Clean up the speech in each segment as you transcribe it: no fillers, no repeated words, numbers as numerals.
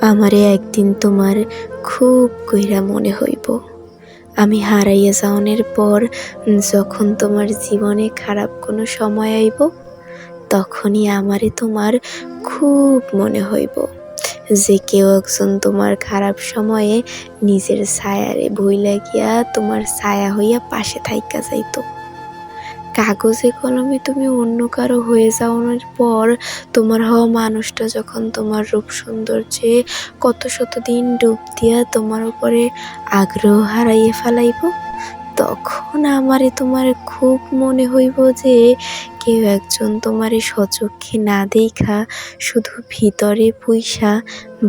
আমারে একদিন তোমার খুব কইরা মনে হইব। আমি হারাইয়া যাওনের পর যখন তোমার জীবনে খারাপ কোনো সময় আইব, তখনই আমারে তোমার খুব মনে হইব যে কেউ একজন তোমার খারাপ সময়ে নিজের ছায়ারে ভুইলা গিয়া তোমার ছায়া হইয়া পাশে থাইকা যাইতো। কাগজে কলমে তুমি অন্য কারো হয়ে যাওয়ার পর তোমার হওয়া মানুষটা যখন তোমার রূপ সৌন্দর্যে কত শতদিন ডুব দিয়া তোমার উপরে আগ্রহ হারাইয়ে ফেলাইব, তখন আমারে তোমার খুব মনে হইব যে কেউ একজন তোমারে সচক্ষে না দেখা শুধু ভিতরে পুইসা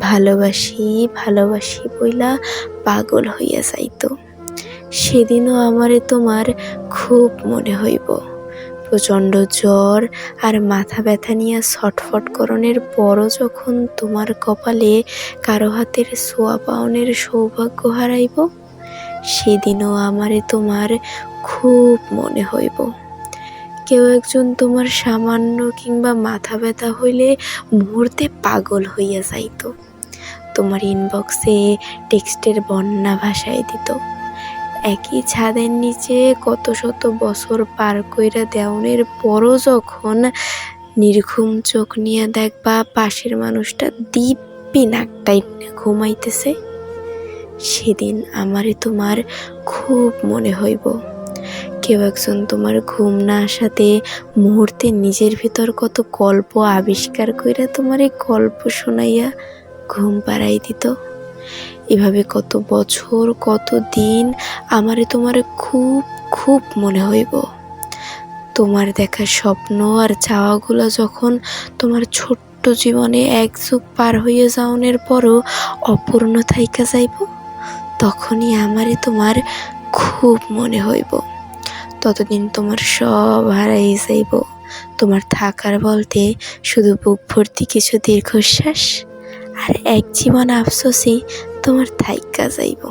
ভালোবাসি ভালোবাসি বইলা পাগল হইয়া যাইতো। সেদিনও আমারে তোমার খুব মনে হইব। প্রচণ্ড জ্বর আর মাথা ব্যথা নিয়ে ছটফট করণের পরও যখন তোমার কপালে কারো হাতের ছোঁয়া পাওনের সৌভাগ্য হারাইব, সেদিনও আমারে তোমার খুব মনে হইব। কেউ একজন তোমার সামান্য কিংবা মাথা ব্যথা হইলে মুহূর্তে পাগল হইয়া যাইতো, তোমার ইনবক্সে টেক্সটের বন্যা ভাসায় দিত। একই ছাদের নিচে কত শত বছর পার কইরা দেওয়ানের পরও যখন নির্ঘুম চোখ নিয়ে দেখবা পাশের মানুষটা দিব্যি নাকটাই ঘুমাইতেছে, সেদিন আমারে তোমার খুব মনে হইব। কেউ একজন তোমার ঘুম না আসাতে মুহূর্তে নিজের ভিতর কত গল্প আবিষ্কার কইরা তোমার এই গল্প শোনাইয়া ঘুম পাড়াই দিত। এভাবে কত বছর কত দিন আমারে তোমার খুব খুব মনে হইব। তোমার দেখা স্বপ্ন আর চাওয়াগুলো যখন তোমার ছোট্ট জীবনে এক যুগ পার হইয়া যাওয়ার পরও অপূর্ণ থাইকা যাইব, তখনই আমারে তোমার খুব মনে হইব। ততদিন তোমার সব হারাই যাইব, তোমার থাকার বলতে শুধু বুক ভর্তি কিছু দীর্ঘশ্বাস আর এক জীবন আফসোসই তোমার থাইকা যাইব।